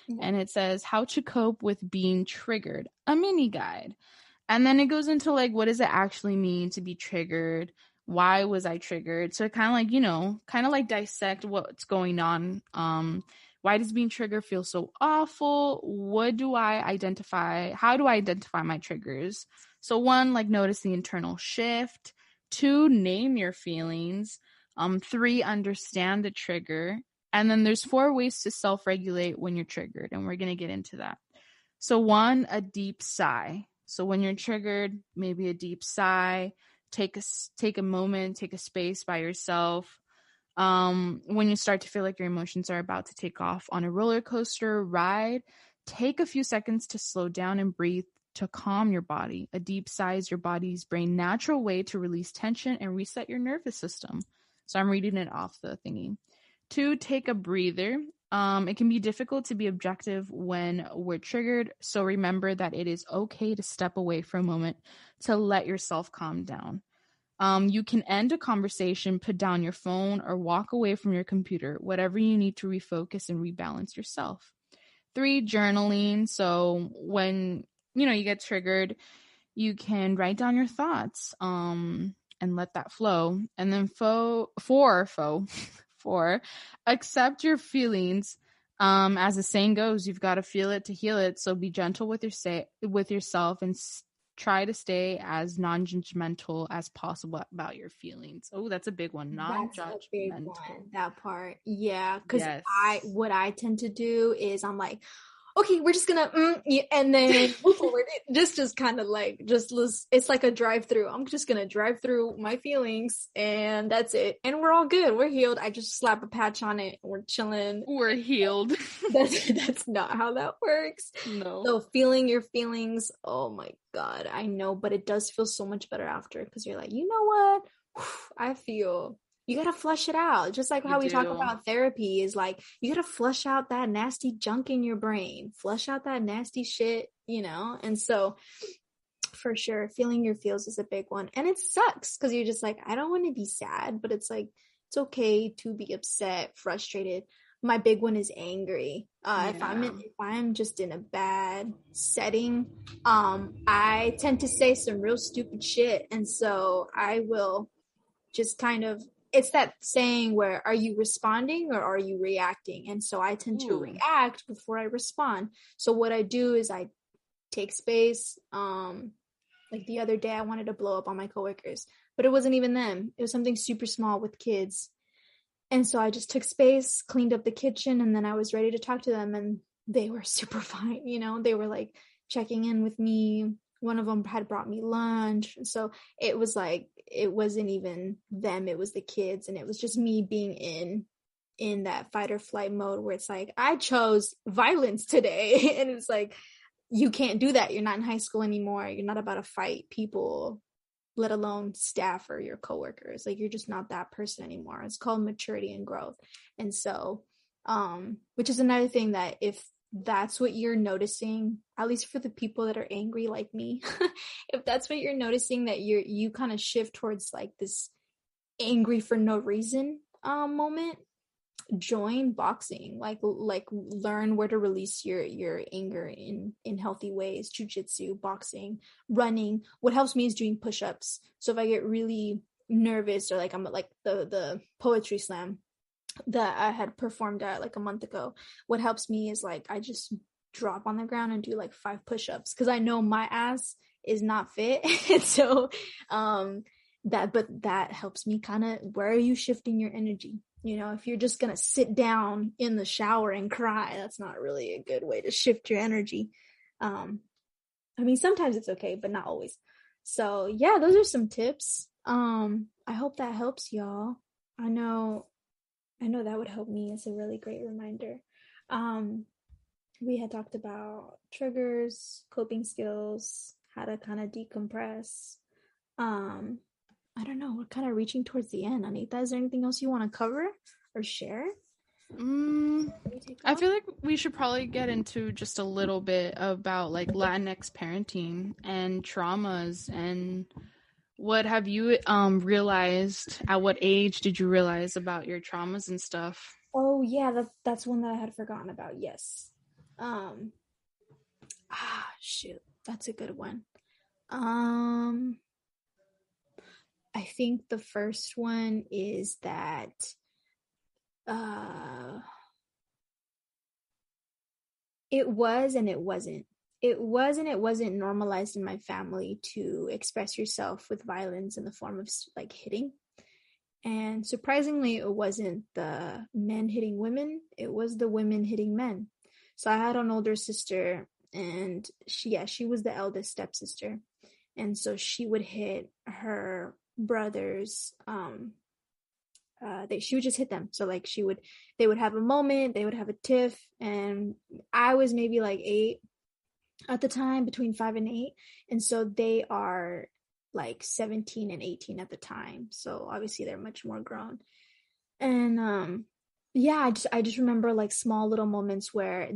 first. And it says how to cope with being triggered, a mini guide. And then it goes into like, what does it actually mean to be triggered? Why was I triggered? So it kind of like, kind of like dissect what's going on. Why does being triggered feel so awful? What do I identify? How do I identify my triggers? So 1, like notice the internal shift. 2, name your feelings. 3, understand the trigger. And then there's 4 ways to self-regulate when you're triggered. And we're going to get into that. So 1, a deep sigh. So when you're triggered, maybe a deep sigh, take a moment, take a space by yourself. When you start to feel like your emotions are about to take off on a roller coaster ride, take a few seconds to slow down and breathe to calm your body. A deep sigh is your body's brain natural way to release tension and reset your nervous system. So I'm reading it off the thingy. 2, take a breather. It can be difficult to be objective when we're triggered, so remember that it is okay to step away for a moment to let yourself calm down. You can end a conversation, put down your phone, or walk away from your computer, whatever you need to refocus and rebalance yourself. 3, journaling. So when, you get triggered, you can write down your thoughts and let that flow. And then 4, accept your feelings. As the saying goes, you've got to feel it to heal it. So be gentle with yourself and try to stay as non-judgmental as possible about your feelings. Oh, that's a big one. Non-judgmental. That part. Yeah. Because yes. what I tend to do is I'm like, okay, we're just gonna, and then move forward. Just kind of like, it's like a drive-through. I'm just gonna drive through my feelings and that's it. And we're all good. We're healed. I just slap a patch on it. We're chilling. We're healed. That's not how that works. No. So feeling your feelings, oh my God, I know, but it does feel so much better after because you're like, you know what? I feel... You got to flush it out. Just like how we talk about therapy is like, you got to flush out that nasty junk in your brain, flush out that nasty shit, And so for sure, feeling your feels is a big one. And it sucks because you're just like, I don't want to be sad, but it's like, it's okay to be upset, frustrated. My big one is angry. If I'm just in a bad setting, I tend to say some real stupid shit. And so I will just kind of, it's that saying where are you responding or are you reacting? And so I tend to react before I respond. So what I do is I take space. Like the other day I wanted to blow up on my coworkers, but it wasn't even them. It was something super small with kids. And so I just took space, cleaned up the kitchen, and then I was ready to talk to them. And they were super fine. They were like checking in with me. One of them had brought me lunch. So it was like, it wasn't even them, it was the kids. And it was just me being in that fight or flight mode where it's like, I chose violence today. And it's like, you can't do that. You're not in high school anymore. You're not about to fight people, let alone staff or your coworkers. Like, you're just not that person anymore. It's called maturity and growth. And so, which is another thing that if that's what you're noticing, at least for the people that are angry like me, if that's what you're noticing, that you kind of shift towards like this angry for no reason moment, join boxing. Like learn where to release your anger in healthy ways. Jiu-jitsu, boxing, running. What helps me is doing push-ups. So if I get really nervous or like I'm like the poetry slam that I had performed at like a month ago, what helps me is like I just drop on the ground and do like 5 push-ups because I know my ass is not fit. And so that helps me kind of, where are you shifting your energy? If you're just gonna sit down in the shower and cry, that's not really a good way to shift your energy. I mean, sometimes it's okay, but not always. So yeah, those are some tips. I hope that helps y'all. I know that would help me. It's a really great reminder. We had talked about triggers, coping skills, how to kind of decompress. I don't know. We're kind of reaching towards the end. Anita, is there anything else you want to cover or share? I feel like we should probably get into just a little bit about like Latinx parenting and traumas, and what have you realized? At what age did you realize about your traumas and stuff? Oh yeah, that's one that I had forgotten about. Yes. Shoot, that's a good one. I think the first one is that it was and it wasn't. It was and it wasn't normalized in my family to express yourself with violence in the form of like hitting. And surprisingly, it wasn't the men hitting women, it was the women hitting men. So I had an older sister, and she was the eldest stepsister. And so she would hit her brothers. She would just hit them. So like they would have a moment, they would have a tiff, and I was maybe like 8 at the time, between 5 and 8, and so they are like 17 and 18 at the time. So obviously they're much more grown. And I just remember like small little moments where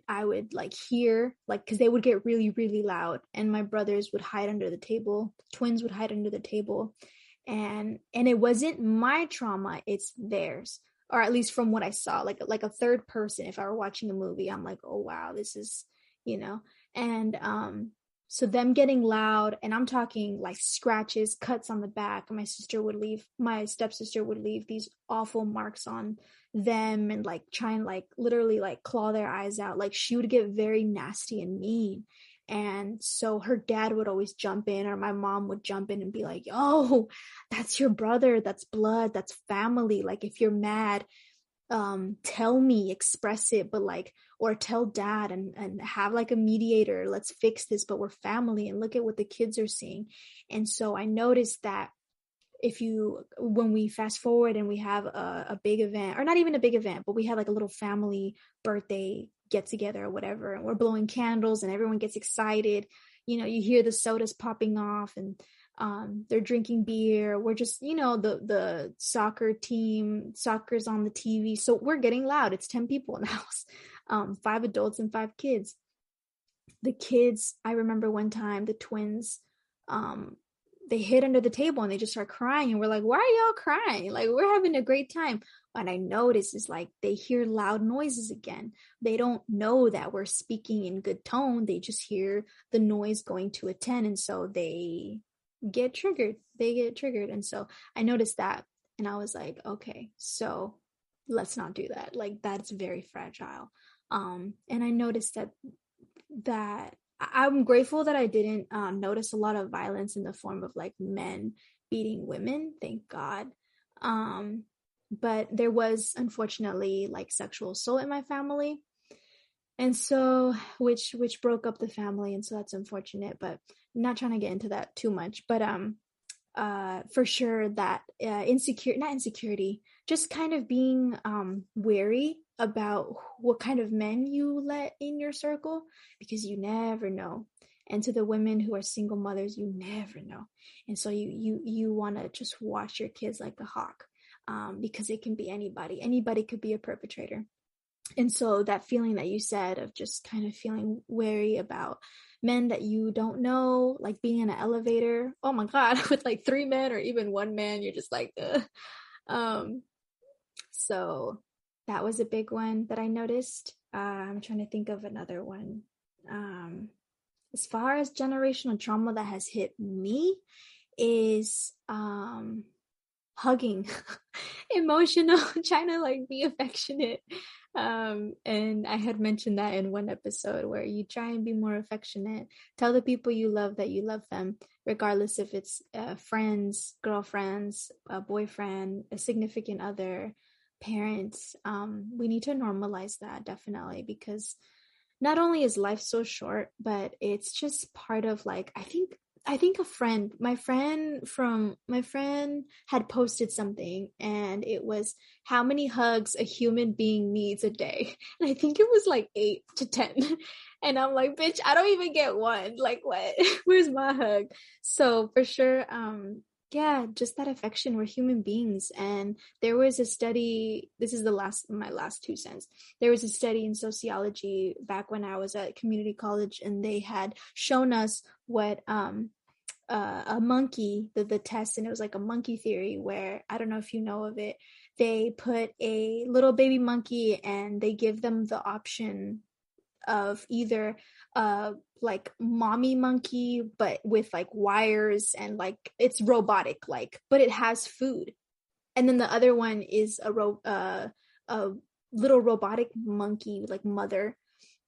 I would like hear, like, because they would get really, really loud, and my brothers would hide under the table, twins would hide under the table, and it wasn't my trauma, it's theirs, or at least from what I saw, like a third person. If I were watching a movie, I'm like, oh wow, this is, and so them getting loud, and I'm talking like scratches, cuts on the back. My stepsister would leave these awful marks on them, and like try and like literally like claw their eyes out. Like she would get very nasty and mean. And so her dad would always jump in, or my mom would jump in and be like, oh, that's your brother, that's blood, that's family. Like if you're mad, tell me, express it, but like, or tell dad and have like a mediator, let's fix this, but we're family, and look at what the kids are seeing. And so I noticed that when we fast forward and we have a big event, or not even a big event, but we have like a little family birthday get together or whatever, and we're blowing candles and everyone gets excited, you hear the sodas popping off, and they're drinking beer. We're just, the soccer's on the TV. So we're getting loud. It's 10 people in the house, 5 adults and 5 kids. The kids, I remember one time, the twins, they hid under the table and they just start crying. And we're like, why are y'all crying? Like, we're having a great time. What I notice is like, they hear loud noises again. They don't know that we're speaking in good tone. They just hear the noise going to a 10. And so they get triggered. And so I noticed that, and I was like, okay, so let's not do that. Like, that's very fragile. And I noticed that I'm grateful that I didn't notice a lot of violence in the form of like men beating women, thank God. But there was unfortunately like sexual assault in my family, and so which broke up the family, and so that's unfortunate, but I'm not trying to get into that too much. But for sure that not insecurity, just kind of being wary about what kind of men you let in your circle, because you never know. And to the women who are single mothers, you never know. And so you want to just watch your kids like a hawk, because it can be anybody could be a perpetrator. And so that feeling that you said of just kind of feeling wary about men that you don't know, like being in an elevator, oh my God, with like 3 men or even 1 man, you're just like, so that was a big one that I noticed. I'm trying to think of another one. As far as generational trauma that has hit me is hugging, emotional, trying to like be affectionate. And I had mentioned that in one episode, where you try and be more affectionate, tell the people you love that you love them, regardless if it's friends, girlfriends, a boyfriend, a significant other, parents. We need to normalize that, definitely, because not only is life so short, but it's just part of like, I think my friend had posted something, and it was how many hugs a human being needs a day. And I think it was like 8 to 10. And I'm like, bitch, I don't even get one. Like, what? Where's my hug? So for sure, just that affection. We're human beings. And there was a study, this is my last 2 cents. There was a study in sociology back when I was at community college, and they had shown us what a monkey, the test, and it was like a monkey theory, where, I don't know if you know of it, they put a little baby monkey and they give them the option of either like mommy monkey but with like wires and like it's robotic like, but it has food. And then the other one is a little robotic monkey like mother.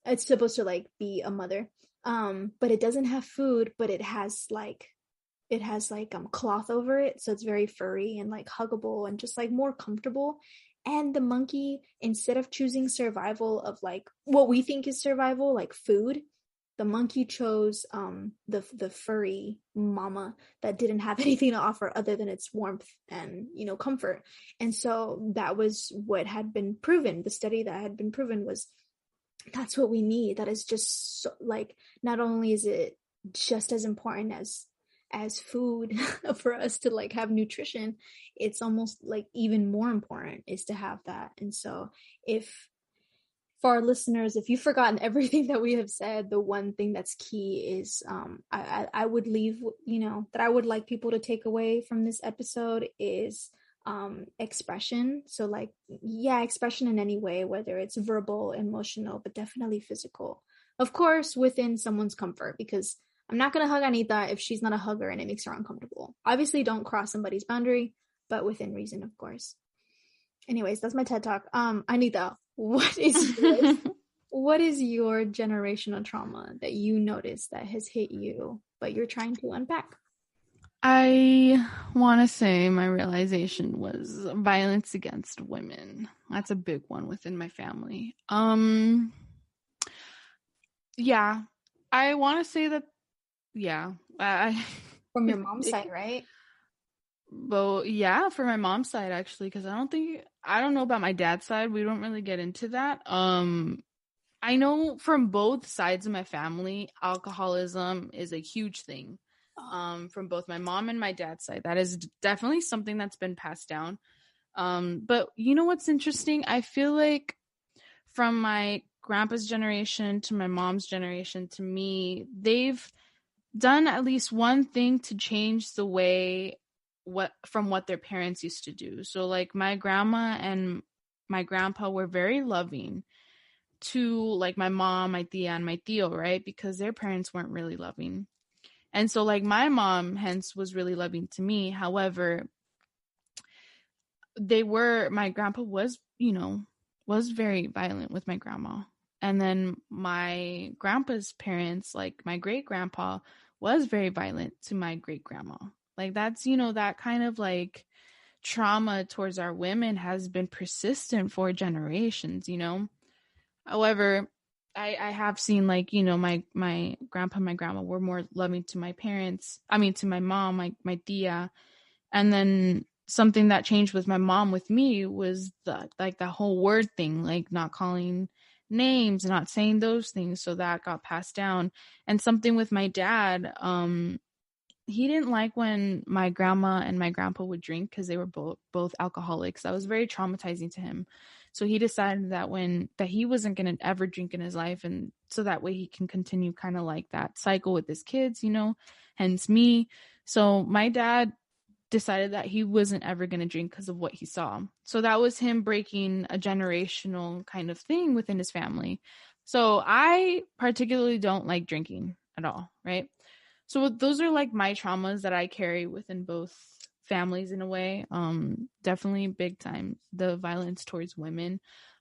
It's supposed to like be a mother. But it doesn't have food, but it has like cloth over it, so it's very furry and like huggable and just like more comfortable. And the monkey, instead of choosing survival of like what we think is survival, like food, the monkey chose the furry mama that didn't have anything to offer other than its warmth and, you know, comfort. And so that was what had been proven. The study that had been proven was that's what we need. That is just so, like, not only is it just as important as food for us to like have nutrition, it's almost like even more important is to have that. And so if for our listeners, if you've forgotten everything that we have said, the one thing that's key is I would leave, you know, that I would like people to take away from this episode is expression. So like, yeah, expression in any way, whether it's verbal, emotional, but definitely physical, of course within someone's comfort, because I'm not going to hug Anita if she's not a hugger and it makes her uncomfortable. Obviously don't cross somebody's boundary, but within reason, of course. Anyways, that's my TED talk. Anita, what is your generational trauma that you noticed that has hit you but you're trying to unpack? I want to say my realization was violence against women. That's a big one within my family. Yeah, I want to say that. Yeah, from your mom's side, right? But yeah, for my mom's side actually, because I don't know about my dad's side. We don't really get into that. I know from both sides of my family, alcoholism is a huge thing. From both my mom and my dad's side, that is definitely something that's been passed down. But you know what's interesting? I feel like from my grandpa's generation to my mom's generation to me, they've done at least one thing to change the way what their parents used to do. So like my grandma and my grandpa were very loving to like my mom, my tia, and my tío, right? Because their parents weren't really loving. And so like my mom hence was really loving to me. However, my grandpa was, you know, was very violent with my grandma. And then my grandpa's parents, like my great grandpa, was very violent to my great grandma. Like that's, you know, that kind of like trauma towards our women has been persistent for generations, you know. However, I have seen like, you know, my grandpa and my grandma were more loving to my parents. I mean, to my mom, my tia. And then something that changed with my mom with me was the whole word thing, like not calling names, not saying those things. So that got passed down. And something with my dad, he didn't like when my grandma and my grandpa would drink because they were both alcoholics. That was very traumatizing to him. So he decided that he wasn't going to ever drink in his life, and so that way he can continue kind of like that cycle with his kids, you know, hence me. So my dad decided that he wasn't ever going to drink because of what he saw. So that was him breaking a generational kind of thing within his family. So I particularly don't like drinking at all, right? So those are like my traumas that I carry within both families in a way. Definitely big time the violence towards women.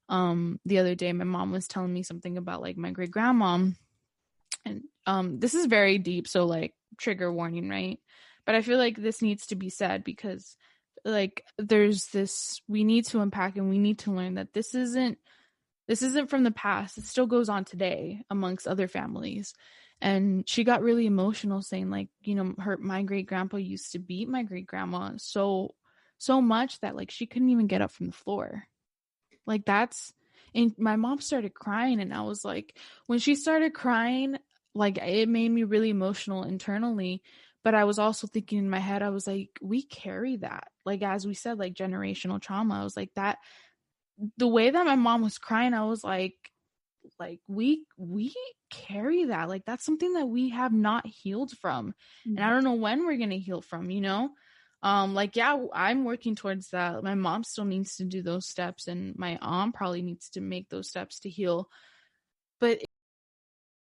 The other day my mom was telling me something about like my great grandma, and this is very deep, so like trigger warning, right? But I feel like this needs to be said because like we need to unpack and we need to learn that this isn't from the past. It still goes on today amongst other families. And she got really emotional saying like, you know, my great grandpa used to beat my great grandma so much that like she couldn't even get up from the floor. Like and my mom started crying, and I was like, when she started crying, like it made me really emotional internally. But I was also thinking in my head, I was like, we carry that, like as we said, like generational trauma. I was like, that the way that my mom was crying, I was like we carry that. Like that's something that we have not healed from. Mm-hmm. And I don't know when we're gonna heal from, you know. Like yeah, I'm working towards that. My mom still needs to do those steps, and my aunt probably needs to make those steps to heal. But